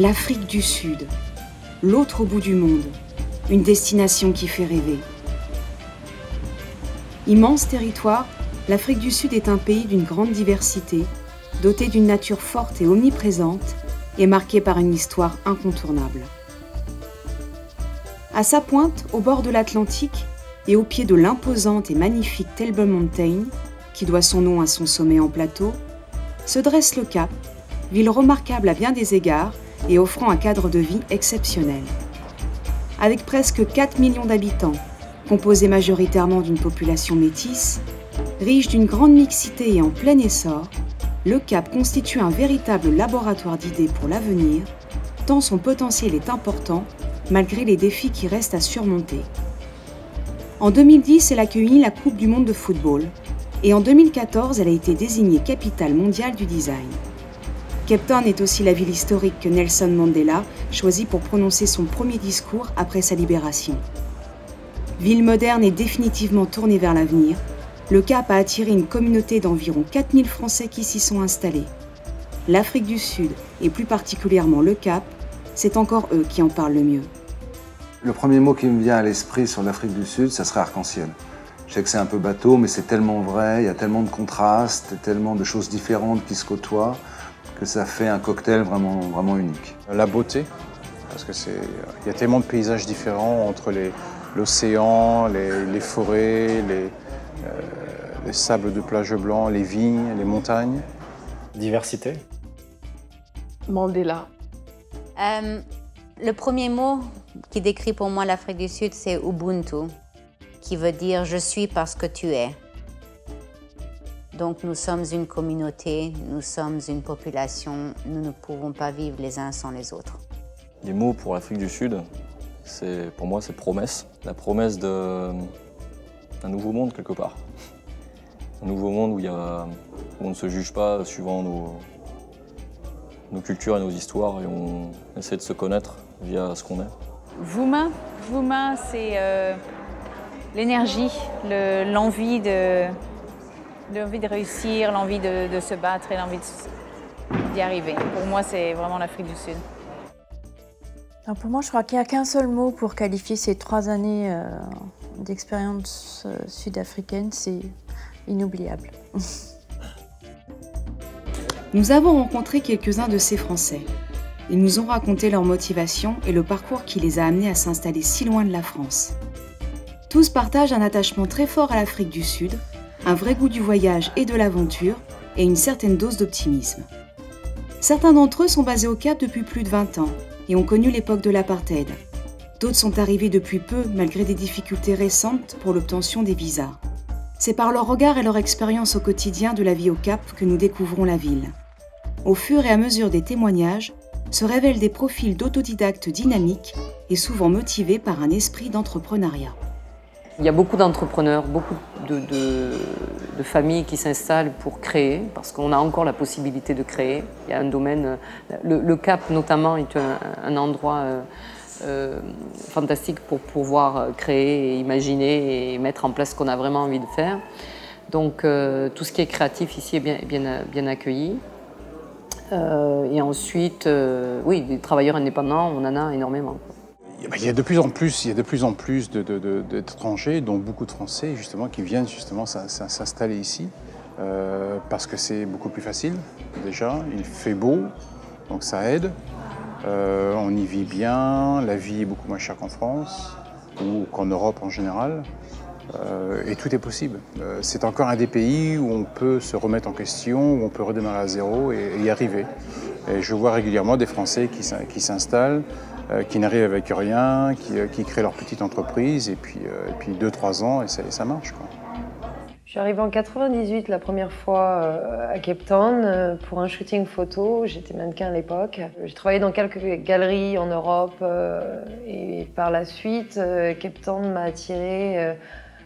L'Afrique du Sud, l'autre bout du monde, une destination qui fait rêver. Immense territoire, l'Afrique du Sud est un pays d'une grande diversité, doté d'une nature forte et omniprésente, et marqué par une histoire incontournable. À sa pointe, au bord de l'Atlantique, et au pied de l'imposante et magnifique Table Mountain, qui doit son nom à son sommet en plateau, se dresse le Cap, ville remarquable à bien des égards et offrant un cadre de vie exceptionnel. Avec presque 4 millions d'habitants, composé majoritairement d'une population métisse, riche d'une grande mixité et en plein essor, le Cap constitue un véritable laboratoire d'idées pour l'avenir, tant son potentiel est important malgré les défis qui restent à surmonter. En 2010, elle accueillit la Coupe du monde de football et en 2014, elle a été désignée capitale mondiale du design. Cape Town est aussi la ville historique que Nelson Mandela choisit pour prononcer son premier discours après sa libération. Ville moderne et définitivement tournée vers l'avenir, le Cap a attiré une communauté d'environ 4000 Français qui s'y sont installés. L'Afrique du Sud, et plus particulièrement le Cap, c'est encore eux qui en parlent le mieux. Le premier mot qui me vient à l'esprit sur l'Afrique du Sud, ça serait arc-en-ciel. Je sais que c'est un peu bateau, mais c'est tellement vrai, il y a tellement de contrastes, tellement de choses différentes qui se côtoient, que ça fait un cocktail vraiment unique. La beauté, parce que il y a tellement de paysages différents entre l'océan, les forêts, les sables de plage blanc, les vignes, les montagnes. Diversité. Mandela. Le premier mot qui décrit pour moi l'Afrique du Sud, c'est Ubuntu, qui veut dire « je suis parce que tu es ». Donc nous sommes une communauté, nous sommes une population, nous ne pouvons pas vivre les uns sans les autres. Les mots pour l'Afrique du Sud, pour moi c'est promesse. La promesse d'un nouveau monde quelque part. Un nouveau monde où on ne se juge pas suivant nos cultures et nos histoires et on essaie de se connaître via ce qu'on est. Vouma, c'est l'énergie, l'envie de réussir, l'envie de se battre et l'envie d'y arriver. Pour moi, c'est vraiment l'Afrique du Sud. Alors pour moi, je crois qu'il n'y a qu'un seul mot pour qualifier ces 3 années d'expérience sud-africaine, c'est inoubliable. Nous avons rencontré quelques-uns de ces Français. Ils nous ont raconté leur motivation et le parcours qui les a amenés à s'installer si loin de la France. Tous partagent un attachement très fort à l'Afrique du Sud, un vrai goût du voyage et de l'aventure et une certaine dose d'optimisme. Certains d'entre eux sont basés au Cap depuis plus de 20 ans et ont connu l'époque de l'apartheid. D'autres sont arrivés depuis peu malgré des difficultés récentes pour l'obtention des visas. C'est par leur regard et leur expérience au quotidien de la vie au Cap que nous découvrons la ville. Au fur et à mesure des témoignages, se révèlent des profils d'autodidactes dynamiques et souvent motivés par un esprit d'entrepreneuriat. Il y a beaucoup d'entrepreneurs, beaucoup de familles qui s'installent pour créer, parce qu'on a encore la possibilité de créer. Il y a un domaine, le Cap notamment est un endroit fantastique pour pouvoir créer et imaginer et mettre en place ce qu'on a vraiment envie de faire. Donc tout ce qui est créatif ici est bien accueilli. Et ensuite, oui, des travailleurs indépendants, on en a énormément. Il y a de plus en plus d'étrangers, dont beaucoup de Français justement, qui viennent justement s'installer ici parce que c'est beaucoup plus facile déjà, il fait beau, donc ça aide. On y vit bien, la vie est beaucoup moins chère qu'en France ou qu'en Europe en général. Et tout est possible. C'est encore un des pays où on peut se remettre en question, où on peut redémarrer à zéro et y arriver. Et je vois régulièrement des Français qui s'installent, qui n'arrivent avec rien, qui créent leur petite entreprise, et puis 2-3 ans, et ça marche, quoi. Je suis arrivée en 98 la première fois à Cape Town pour un shooting photo. J'étais mannequin à l'époque. J'ai travaillé dans quelques galeries en Europe et par la suite, Cape Town m'a attirée.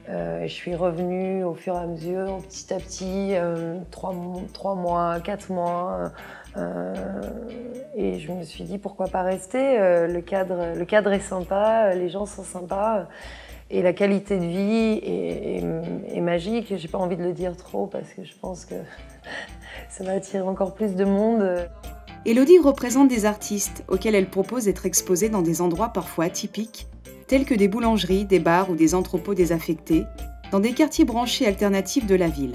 Je suis revenue au fur et à mesure, petit à petit, 3 mois, 4 mois. Et je me suis dit pourquoi pas rester. Le cadre est sympa, les gens sont sympas. Et la qualité de vie est magique. J'ai pas envie de le dire trop parce que je pense que ça va attirer encore plus de monde. Élodie représente des artistes auxquels elle propose d'être exposés dans des endroits parfois atypiques, tels que des boulangeries, des bars ou des entrepôts désaffectés, dans des quartiers branchés alternatifs de la ville.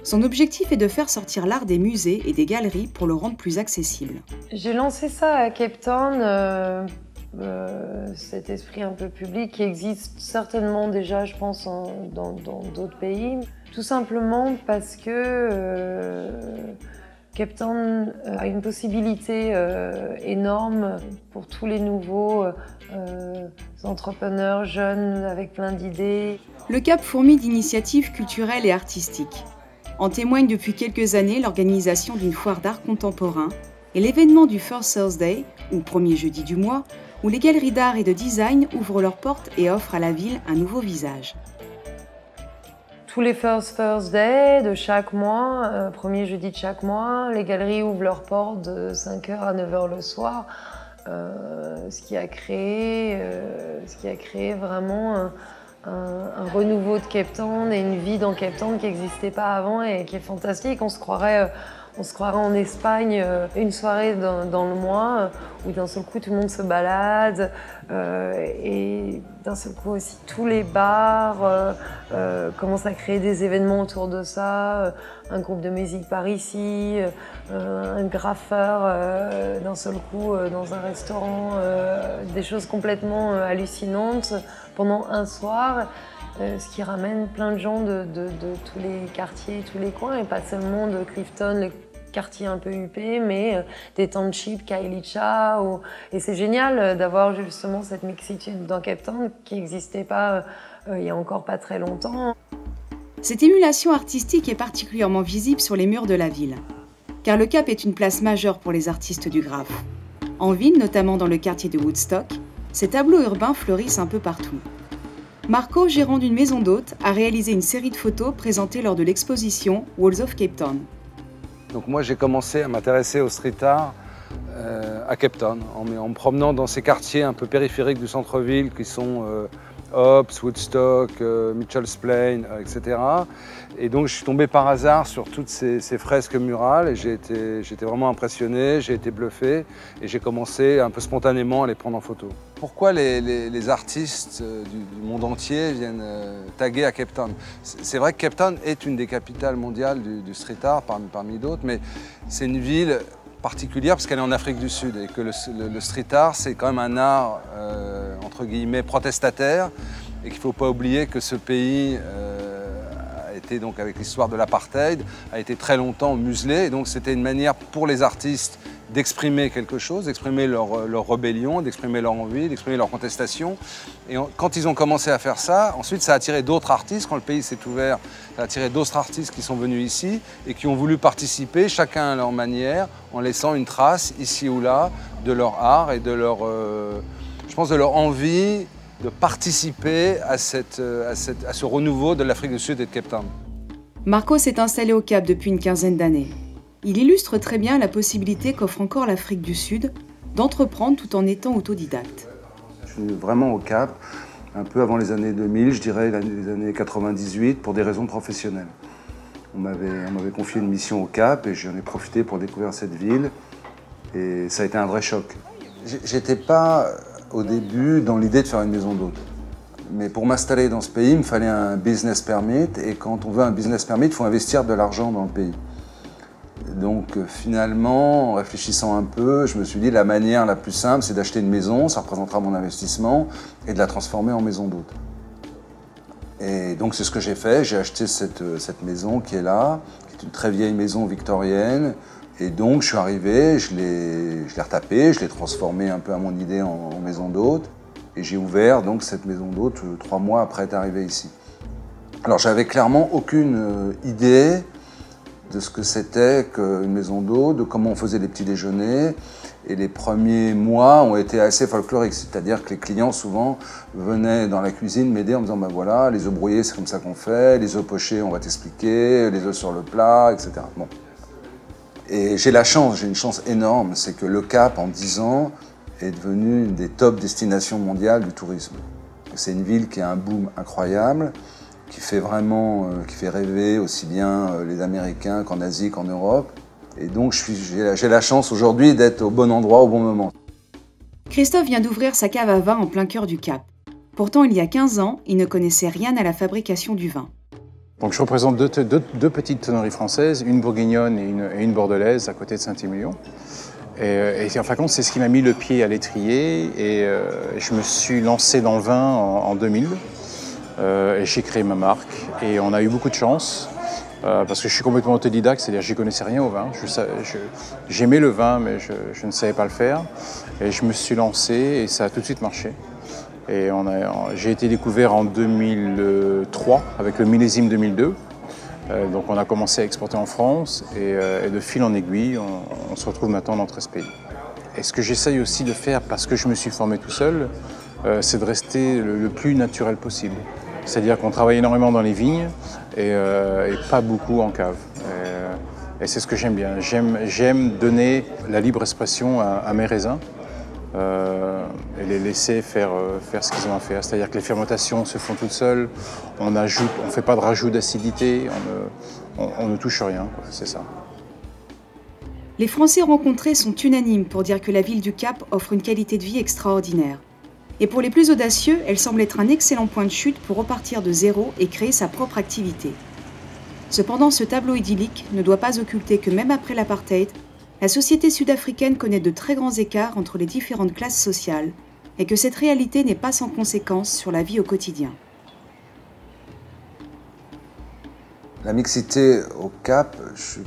Son objectif est de faire sortir l'art des musées et des galeries pour le rendre plus accessible. J'ai lancé ça à Cape Town, cet esprit un peu public qui existe certainement déjà, je pense, dans d'autres pays. Tout simplement parce que Cape Town a une possibilité énorme pour tous les nouveaux entrepreneurs jeunes avec plein d'idées. Le Cap fourmille d'initiatives culturelles et artistiques. En témoigne depuis quelques années l'organisation d'une foire d'art contemporain et l'événement du First Thursday, ou premier jeudi du mois, où les galeries d'art et de design ouvrent leurs portes et offrent à la ville un nouveau visage. Tous les First Thursday de chaque mois, premier jeudi de chaque mois, les galeries ouvrent leurs portes de 5h à 9h le soir, ce qui a créé vraiment un renouveau de Cape Town et une vie dans Cape Town qui n'existait pas avant et qui est fantastique. On se croirait en Espagne une soirée dans le mois où d'un seul coup tout le monde se balade et d'un seul coup aussi tous les bars commencent à créer des événements autour de ça, un groupe de musique par ici, un graffeur d'un seul coup dans un restaurant, des choses complètement hallucinantes pendant un soir. Ce qui ramène plein de gens de tous les quartiers, tous les coins, et pas seulement de Clifton, les quartiers un peu huppés, mais des townships, Kailicha. Et c'est génial d'avoir justement cette mixitude dans Cape Town qui n'existait pas il y a encore pas très longtemps. Cette émulation artistique est particulièrement visible sur les murs de la ville, car le Cap est une place majeure pour les artistes du graphe. En ville, notamment dans le quartier de Woodstock, ces tableaux urbains fleurissent un peu partout. Marco, gérant d'une maison d'hôtes, a réalisé une série de photos présentées lors de l'exposition Walls of Cape Town. Donc moi j'ai commencé à m'intéresser au street art à Cape Town, en me promenant dans ces quartiers un peu périphériques du centre-ville qui sont Hobbs, Woodstock, Mitchell's Plain, etc. Et donc je suis tombé par hasard sur toutes ces fresques murales et j'ai été vraiment impressionné, j'ai été bluffé et j'ai commencé un peu spontanément à les prendre en photo. Pourquoi les artistes du monde entier viennent taguer à Cape Town? C'est vrai que Cape Town est une des capitales mondiales du street art parmi d'autres, mais c'est une ville particulière parce qu'elle est en Afrique du Sud et que le street art, c'est quand même un art, entre guillemets, protestataire et qu'il ne faut pas oublier que ce pays a été, donc avec l'histoire de l'apartheid, a été très longtemps muselé et donc c'était une manière pour les artistes d'exprimer quelque chose, d'exprimer leur rébellion, d'exprimer leur envie, d'exprimer leur contestation. Et quand ils ont commencé à faire ça, ensuite ça a attiré d'autres artistes. Quand le pays s'est ouvert, ça a attiré d'autres artistes qui sont venus ici et qui ont voulu participer, chacun à leur manière, en laissant une trace ici ou là de leur art et de leur, je pense, de leur envie de participer à ce renouveau de l'Afrique du Sud et de Cape Town. Marco s'est installé au Cap depuis une quinzaine d'années. Il illustre très bien la possibilité qu'offre encore l'Afrique du Sud d'entreprendre tout en étant autodidacte. Je suis vraiment au Cap, un peu avant les années 2000, je dirais les années 98, pour des raisons professionnelles. On m'avait confié une mission au Cap et j'en ai profité pour découvrir cette ville et ça a été un vrai choc. J'étais pas au début dans l'idée de faire une maison d'hôtes. Mais pour m'installer dans ce pays, il me fallait un business permit et quand on veut un business permit, il faut investir de l'argent dans le pays. Donc finalement, en réfléchissant un peu, je me suis dit la manière la plus simple, c'est d'acheter une maison, ça représentera mon investissement, et de la transformer en maison d'hôte. Et donc c'est ce que j'ai fait, j'ai acheté cette maison qui est là, qui est une très vieille maison victorienne, et donc je suis arrivé, je l'ai retapée, je l'ai transformée un peu à mon idée en maison d'hôte, et j'ai ouvert donc cette maison d'hôte 3 mois après être arrivé ici. Alors j'avais clairement aucune idée de ce que c'était qu'une maison d'hôte, de comment on faisait les petits déjeuners. Et les premiers mois ont été assez folkloriques, c'est-à-dire que les clients souvent venaient dans la cuisine m'aider en me disant ben voilà, les œufs brouillés c'est comme ça qu'on fait, les œufs pochés on va t'expliquer, les œufs sur le plat, etc. Bon. Et j'ai une chance énorme, c'est que le Cap en 10 ans est devenu une des top destinations mondiales du tourisme. C'est une ville qui a un boom incroyable, qui fait rêver aussi bien les Américains qu'en Asie qu'en Europe. Et donc j'ai la chance aujourd'hui d'être au bon endroit au bon moment. Christophe vient d'ouvrir sa cave à vin en plein cœur du Cap. Pourtant, il y a 15 ans, il ne connaissait rien à la fabrication du vin. Donc je représente deux petites tonneries françaises, une bourguignonne et une bordelaise à côté de Saint-Émilion. Et en fin de compte, c'est ce qui m'a mis le pied à l'étrier et je me suis lancé dans le vin en 2000. Et j'ai créé ma marque et on a eu beaucoup de chance parce que je suis complètement autodidacte, c'est-à-dire que je ne connaissais rien au vin. J'aimais le vin, mais je ne savais pas le faire. Et je me suis lancé et ça a tout de suite marché. Et j'ai été découvert en 2003 avec le millésime 2002. Donc on a commencé à exporter en France et de fil en aiguille, on se retrouve maintenant dans 13 pays. Et ce que j'essaye aussi de faire, parce que je me suis formé tout seul, c'est de rester le plus naturel possible. C'est-à-dire qu'on travaille énormément dans les vignes et pas beaucoup en cave. Et c'est ce que j'aime bien. J'aime donner la libre expression à mes raisins et les laisser faire ce qu'ils ont à faire. C'est-à-dire que les fermentations se font toutes seules, on ne fait pas de rajout d'acidité, on ne touche rien, c'est ça. Les Français rencontrés sont unanimes pour dire que la ville du Cap offre une qualité de vie extraordinaire. Et pour les plus audacieux, elle semble être un excellent point de chute pour repartir de zéro et créer sa propre activité. Cependant, ce tableau idyllique ne doit pas occulter que même après l'apartheid, la société sud-africaine connaît de très grands écarts entre les différentes classes sociales et que cette réalité n'est pas sans conséquences sur la vie au quotidien. La mixité au Cap, je suis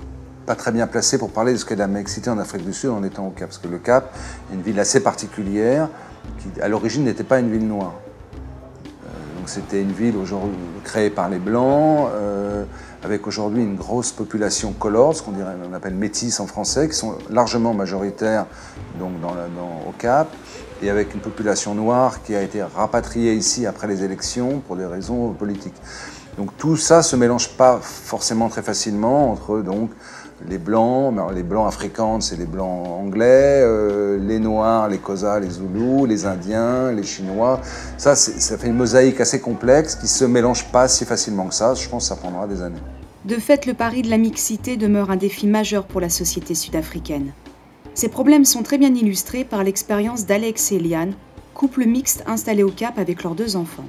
pas très bien placé pour parler de ce qu'est la mixité en Afrique du Sud en étant au Cap, parce que le Cap est une ville assez particulière qui, à l'origine, n'était pas une ville noire. Donc c'était une ville aujourd'hui créée par les Blancs, avec aujourd'hui une grosse population color, ce on appelle métis en français, qui sont largement majoritaires donc, au Cap, et avec une population noire qui a été rapatriée ici après les élections pour des raisons politiques. Donc tout ça ne se mélange pas forcément très facilement entre donc, les Blancs africains, c'est les Blancs anglais, les Noirs, les Xhosa, les Zoulous, les Indiens, les Chinois. Ça fait une mosaïque assez complexe qui ne se mélange pas si facilement que ça. Je pense que ça prendra des années. De fait, le pari de la mixité demeure un défi majeur pour la société sud-africaine. Ces problèmes sont très bien illustrés par l'expérience d'Alex et Eliane, couple mixte installé au Cap avec leurs 2 enfants.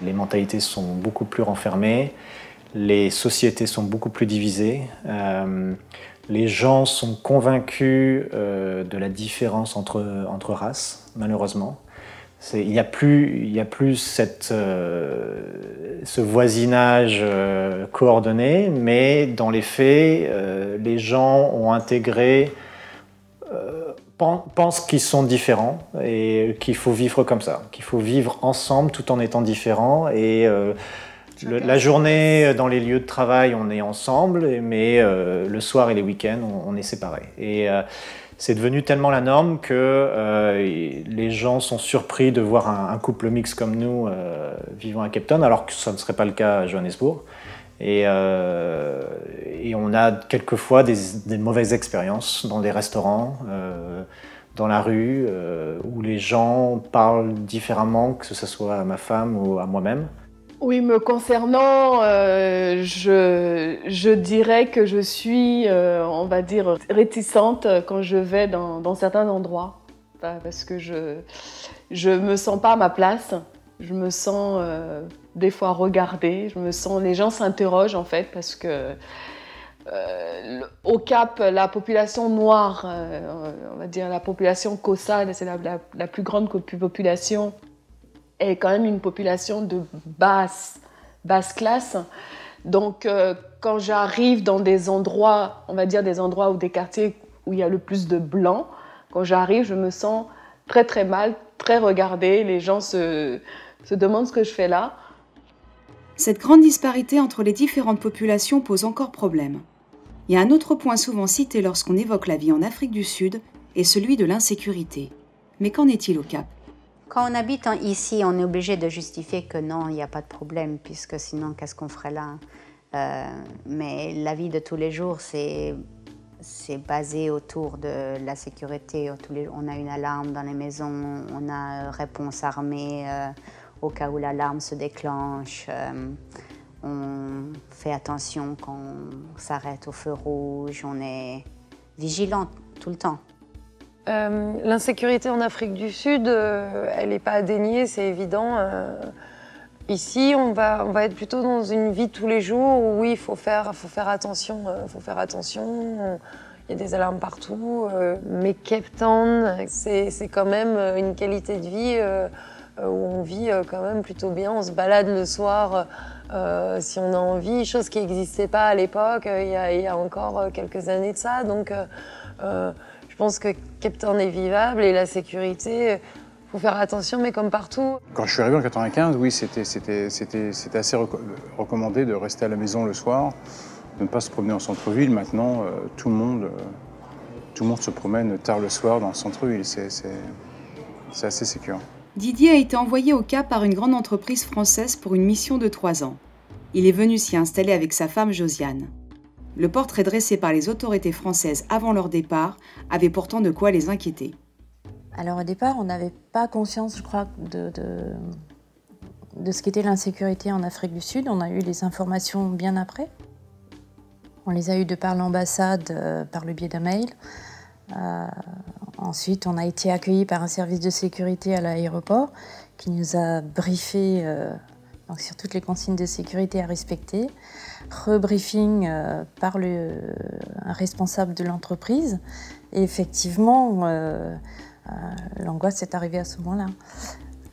Les mentalités sont beaucoup plus renfermées, les sociétés sont beaucoup plus divisées, les gens sont convaincus de la différence entre races, malheureusement. Il n'y a plus ce voisinage coordonné, mais dans les faits, les gens ont intégré, pensent qu'ils sont différents et qu'il faut vivre comme ça, qu'il faut vivre ensemble tout en étant différents. Et la journée, dans les lieux de travail, on est ensemble, mais le soir et les week-ends, on est séparés. Et c'est devenu tellement la norme que les gens sont surpris de voir un couple mixte comme nous vivant à Cape Town, alors que ça ne serait pas le cas à Johannesburg. Et on a quelquefois des mauvaises expériences dans des restaurants, dans la rue, où les gens parlent différemment, que ce soit à ma femme ou à moi-même. Oui, me concernant, je dirais que je suis, on va dire, réticente quand je vais dans certains endroits. Parce que je me sens pas à ma place. Je me sens des fois regardée. Les gens s'interrogent en fait parce que au Cap, la population noire, on va dire la population Xhosa, c'est la plus grande population, est quand même une population de basse classe. Donc quand j'arrive dans des endroits, on va dire des endroits ou des quartiers où il y a le plus de blancs, quand j'arrive, je me sens très très mal, très regardée. Les gens se demandent ce que je fais là. Cette grande disparité entre les différentes populations pose encore problème. Il y a un autre point souvent cité lorsqu'on évoque la vie en Afrique du Sud, et celui de l'insécurité. Mais qu'en est-il au Cap ? Quand on habite ici, on est obligé de justifier que non, il n'y a pas de problème, puisque sinon, qu'est-ce qu'on ferait là? Mais la vie de tous les jours, c'est basé autour de la sécurité. On a une alarme dans les maisons, on a réponse armée au cas où l'alarme se déclenche. On fait attention quand on s'arrête au feu rouge, on est vigilant tout le temps. L'insécurité en Afrique du Sud, elle n'est pas à dénier, c'est évident. Ici, on va être plutôt dans une vie de tous les jours où oui, il faut faire attention. Il y a des alarmes partout. Mais Cape Town, c'est quand même une qualité de vie où on vit quand même plutôt bien. On se balade le soir si on a envie, chose qui n'existait pas à l'époque, il y a encore quelques années de ça. Donc, je pense que Cape Town est vivable et la sécurité, il faut faire attention, mais comme partout. Quand je suis arrivé en 95, oui, c'était assez recommandé de rester à la maison le soir, de ne pas se promener en centre-ville. Maintenant, tout le monde se promène tard le soir dans le centre-ville. C'est assez sécure. Didier a été envoyé au Cap par une grande entreprise française pour une mission de 3 ans. Il est venu s'y installer avec sa femme Josiane. Le portrait dressé par les autorités françaises avant leur départ avait pourtant de quoi les inquiéter. Alors au départ, on n'avait pas conscience, je crois, de ce qu'était l'insécurité en Afrique du Sud. On a eu les informations bien après. On les a eues de par l'ambassade, par le biais d'un mail. Ensuite, on a été accueillis par un service de sécurité à l'aéroport qui nous a briefé donc sur toutes les consignes de sécurité à respecter. Rebriefing par un responsable de l'entreprise. Et effectivement, l'angoisse est arrivée à ce moment-là.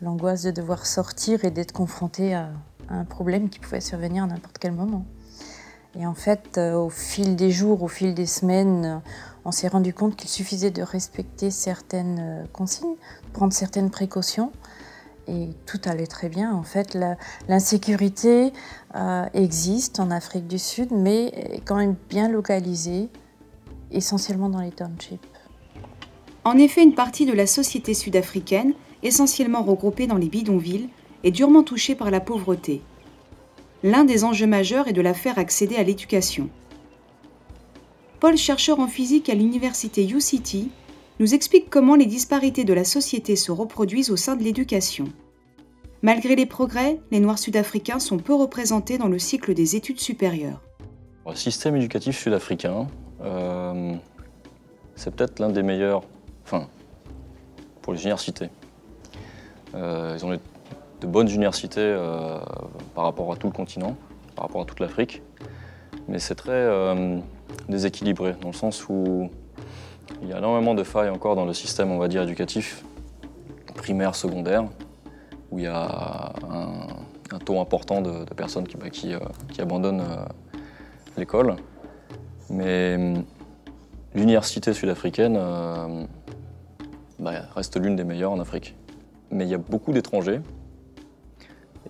L'angoisse de devoir sortir et d'être confronté à un problème qui pouvait survenir à n'importe quel moment. Et en fait, au fil des jours, au fil des semaines, on s'est rendu compte qu'il suffisait de respecter certaines consignes, de prendre certaines précautions, et tout allait très bien. En fait, l'insécurité existe en Afrique du Sud, mais est quand même bien localisée, essentiellement dans les townships. En effet, une partie de la société sud-africaine, essentiellement regroupée dans les bidonvilles, est durement touchée par la pauvreté. L'un des enjeux majeurs est de la faire accéder à l'éducation. Paul, chercheur en physique à l'université UCT, nous explique comment les disparités de la société se reproduisent au sein de l'éducation. Malgré les progrès, les Noirs sud-africains sont peu représentés dans le cycle des études supérieures. Le système éducatif sud-africain, c'est peut-être l'un des meilleurs, pour les universités. Ils ont de bonnes universités par rapport à tout le continent, par rapport à toute l'Afrique, mais c'est très déséquilibré, dans le sens où il y a énormément de failles encore dans le système, on va dire, éducatif, primaire, secondaire, où il y a un taux important de personnes qui abandonnent l'école. Mais l'université sud-africaine reste l'une des meilleures en Afrique. Mais il y a beaucoup d'étrangers,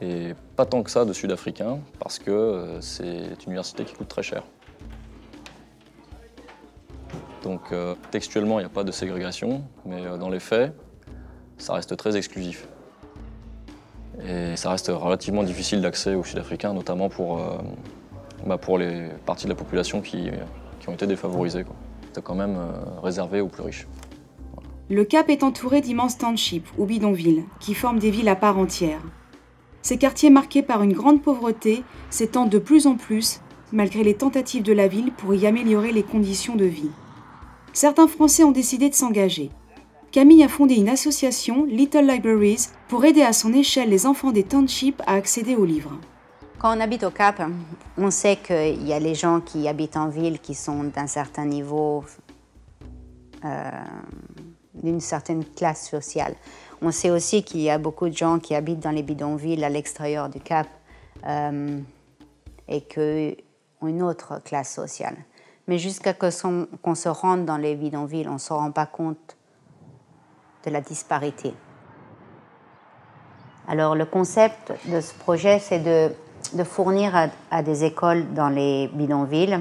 et pas tant que ça de Sud-Africains, parce que c'est une université qui coûte très cher. Donc textuellement, il n'y a pas de ségrégation, mais dans les faits, ça reste très exclusif. Et ça reste relativement difficile d'accès aux Sud-Africains, notamment pour les parties de la population qui ont été défavorisées. C'est quand même réservé aux plus riches. Voilà. Le Cap est entouré d'immenses townships ou bidonvilles qui forment des villes à part entière. Ces quartiers marqués par une grande pauvreté s'étendent de plus en plus, malgré les tentatives de la ville pour y améliorer les conditions de vie. Certains Français ont décidé de s'engager. Camille a fondé une association, Little Libraries, pour aider à son échelle les enfants des townships à accéder aux livres. Quand on habite au Cap, on sait qu'il y a les gens qui habitent en ville qui sont d'un certain niveau, d'une certaine classe sociale. On sait aussi qu'il y a beaucoup de gens qui habitent dans les bidonvilles à l'extérieur du Cap et qui ont une autre classe sociale. Mais jusqu'à ce qu'on se rende dans les bidonvilles, on ne se rend pas compte de la disparité. Alors le concept de ce projet, c'est de fournir à des écoles dans les bidonvilles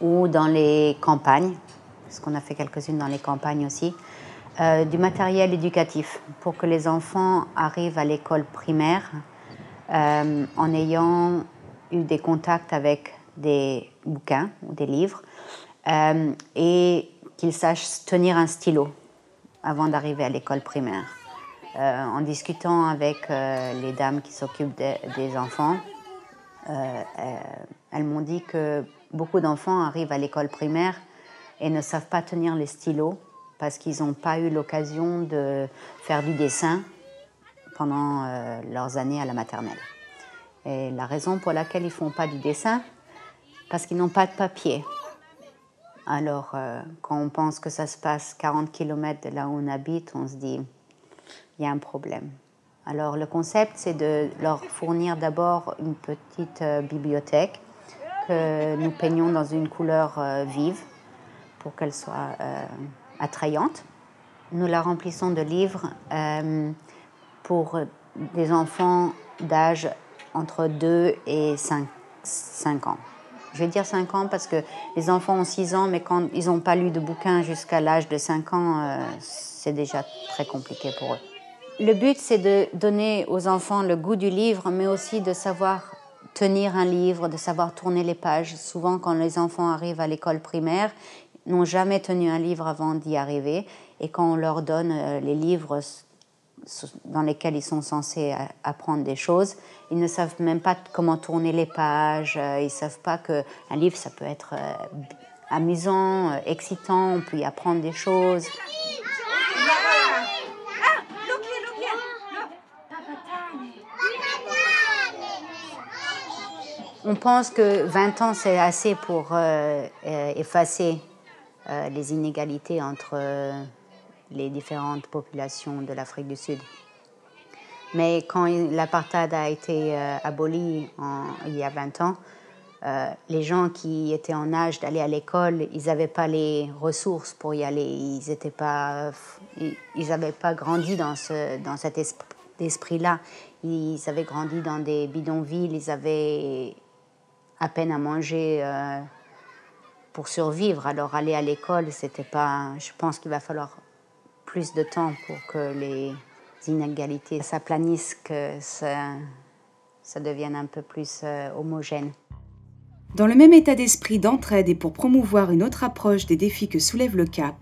ou dans les campagnes, parce qu'on a fait quelques-unes dans les campagnes aussi, du matériel éducatif pour que les enfants arrivent à l'école primaire en ayant eu des contacts avec des bouquins ou des livres et qu'ils sachent tenir un stylo avant d'arriver à l'école primaire. En discutant avec les dames qui s'occupent des enfants, elles m'ont dit que beaucoup d'enfants arrivent à l'école primaire et ne savent pas tenir les stylos parce qu'ils n'ont pas eu l'occasion de faire du dessin pendant leurs années à la maternelle. Et la raison pour laquelle ils ne font pas du dessin, parce qu'ils n'ont pas de papier. Alors, quand on pense que ça se passe 40 km de là où on habite, on se dit, il y a un problème. Alors, le concept, c'est de leur fournir d'abord une petite bibliothèque que nous peignons dans une couleur vive pour qu'elle soit attrayante. Nous la remplissons de livres pour des enfants d'âge entre 2 et 5 ans. Je vais dire 5 ans parce que les enfants ont 6 ans, mais quand ils n'ont pas lu de bouquin jusqu'à l'âge de 5 ans, c'est déjà très compliqué pour eux. Le but, c'est de donner aux enfants le goût du livre, mais aussi de savoir tenir un livre, de savoir tourner les pages. Souvent, quand les enfants arrivent à l'école primaire, ils n'ont jamais tenu un livre avant d'y arriver. Et quand on leur donne les livres dans lesquels ils sont censés apprendre des choses, ils ne savent même pas comment tourner les pages, ils ne savent pas qu'un livre, ça peut être amusant, excitant, on peut y apprendre des choses. On pense que 20 ans, c'est assez pour effacer les inégalités entre les différentes populations de l'Afrique du Sud. Mais quand l'apartheid a été aboli il y a 20 ans, les gens qui étaient en âge d'aller à l'école, ils n'avaient pas les ressources pour y aller. Ils n'avaient pas grandi dans cet esprit-là. Ils avaient grandi dans des bidonvilles, ils avaient à peine à manger pour survivre. Alors aller à l'école, c'était pas... Je pense qu'il va falloir plus de temps pour que les inégalités s'aplanissent, que ça devienne un peu plus homogène. Dans le même état d'esprit d'entraide et pour promouvoir une autre approche des défis que soulève le Cap,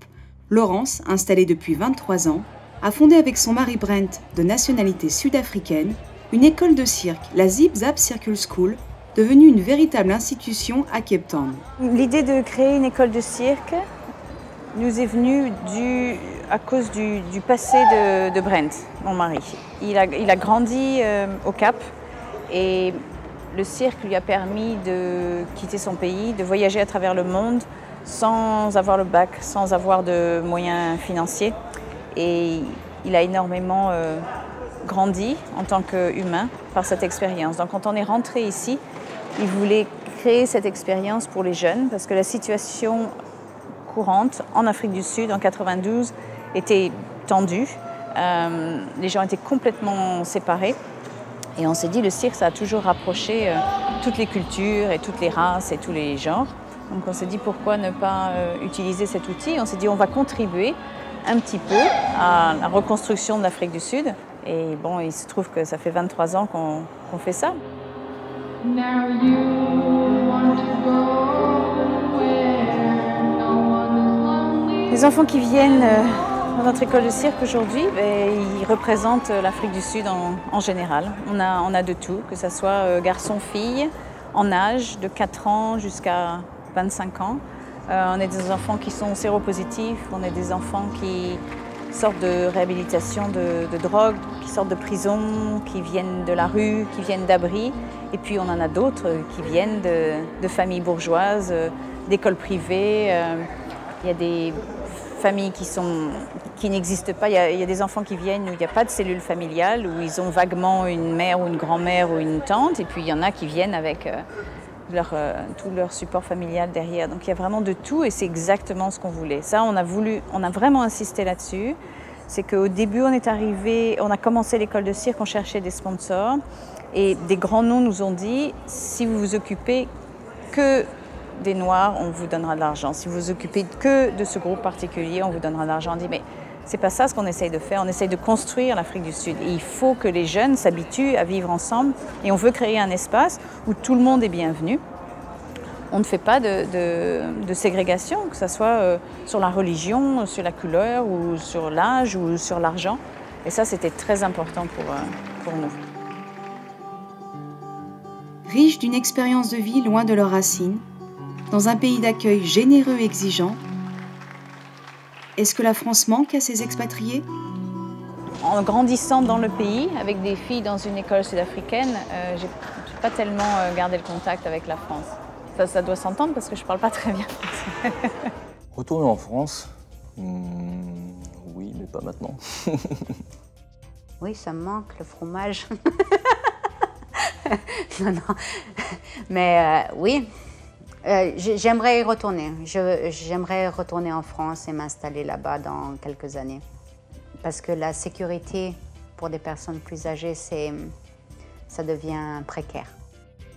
Laurence, installée depuis 23 ans, a fondé avec son mari Brent, de nationalité sud-africaine, une école de cirque, la Zip Zap Circle School, devenue une véritable institution à Cape Town. L'idée de créer une école de cirque nous est venue à cause du passé de Brent, mon mari. Il a grandi au Cap et le cirque lui a permis de quitter son pays, de voyager à travers le monde sans avoir le bac, sans avoir de moyens financiers. Et il a énormément grandi en tant qu'humain par cette expérience. Donc quand on est rentré ici, il voulait créer cette expérience pour les jeunes parce que la situation courante en Afrique du Sud en 92 était tendue. Les gens étaient complètement séparés. Et on s'est dit, le cirque, ça a toujours rapproché toutes les cultures et toutes les races et tous les genres. Donc on s'est dit, pourquoi ne pas utiliser cet outil? On s'est dit, on va contribuer un petit peu à la reconstruction de l'Afrique du Sud. Et bon, il se trouve que ça fait 23 ans qu'on fait ça. Les enfants qui viennent dans notre école de cirque aujourd'hui, ils représentent l'Afrique du Sud en général. On a de tout, que ce soit garçons-filles, en âge de 4 ans jusqu'à 25 ans. On a des enfants qui sont séropositifs, on a des enfants qui sortent de réhabilitation de drogue, qui sortent de prison, qui viennent de la rue, qui viennent d'abris. Et puis on en a d'autres qui viennent de familles bourgeoises, d'écoles privées. Il y a des familles qui n'existent pas. Il y a des enfants qui viennent où il n'y a pas de cellule familiale, où ils ont vaguement une mère ou une grand-mère ou une tante. Et puis il y en a qui viennent avec tout leur support familial derrière. Donc il y a vraiment de tout et c'est exactement ce qu'on voulait. Ça, on a vraiment insisté là-dessus. C'est qu'au début, on a commencé l'école de cirque, on cherchait des sponsors. Et des grands noms nous ont dit, si vous vous occupez que des Noirs, on vous donnera de l'argent. Si vous vous occupez que de ce groupe particulier, on vous donnera de l'argent. On dit, mais c'est pas ça ce qu'on essaye de faire. On essaye de construire l'Afrique du Sud. Et il faut que les jeunes s'habituent à vivre ensemble. Et on veut créer un espace où tout le monde est bienvenu. On ne fait pas de ségrégation, que ce soit sur la religion, sur la couleur, ou sur l'âge, ou sur l'argent. Et ça, c'était très important pour nous. riches d'une expérience de vie loin de leurs racines, dans un pays d'accueil généreux et exigeant. Est-ce que la France manque à ses expatriés ? En grandissant dans le pays, avec des filles dans une école sud-africaine, j'ai pas tellement gardé le contact avec la France. Ça doit s'entendre parce que je parle pas très bien français. Retourner en France, oui, mais pas maintenant. Oui, ça me manque, le fromage. Non. Mais oui, j'aimerais y retourner. J'aimerais retourner en France et m'installer là-bas dans quelques années. Parce que la sécurité pour des personnes plus âgées, ça devient précaire.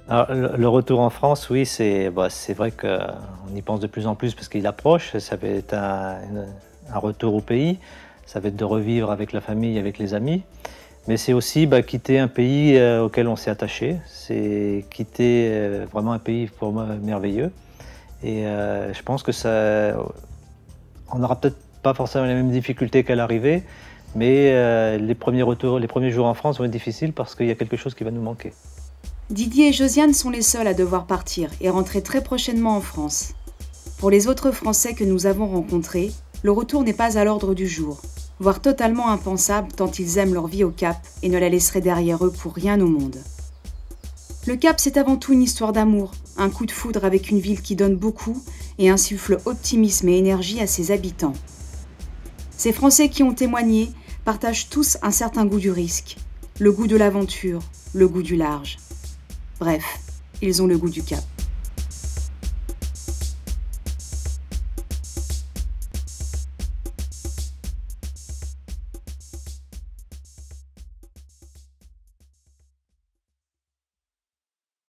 Alors, le retour en France, oui, c'est vrai qu'on y pense de plus en plus parce qu'il approche. Ça va être un retour au pays, ça va être de revivre avec la famille, avec les amis. Mais c'est aussi quitter un pays auquel on s'est attaché. C'est quitter vraiment un pays pour moi merveilleux. Et je pense que on n'aura peut-être pas forcément les mêmes difficultés qu'à l'arrivée, mais les premiers jours en France vont être difficiles parce qu'il y a quelque chose qui va nous manquer. Didier et Josiane sont les seuls à devoir partir et rentrer très prochainement en France. Pour les autres Français que nous avons rencontrés, le retour n'est pas à l'ordre du jour, voire totalement impensable tant ils aiment leur vie au Cap et ne la laisseraient derrière eux pour rien au monde. Le Cap, c'est avant tout une histoire d'amour, un coup de foudre avec une ville qui donne beaucoup et insuffle optimisme et énergie à ses habitants. Ces Français qui ont témoigné partagent tous un certain goût du risque, le goût de l'aventure, le goût du large. Bref, ils ont le goût du Cap.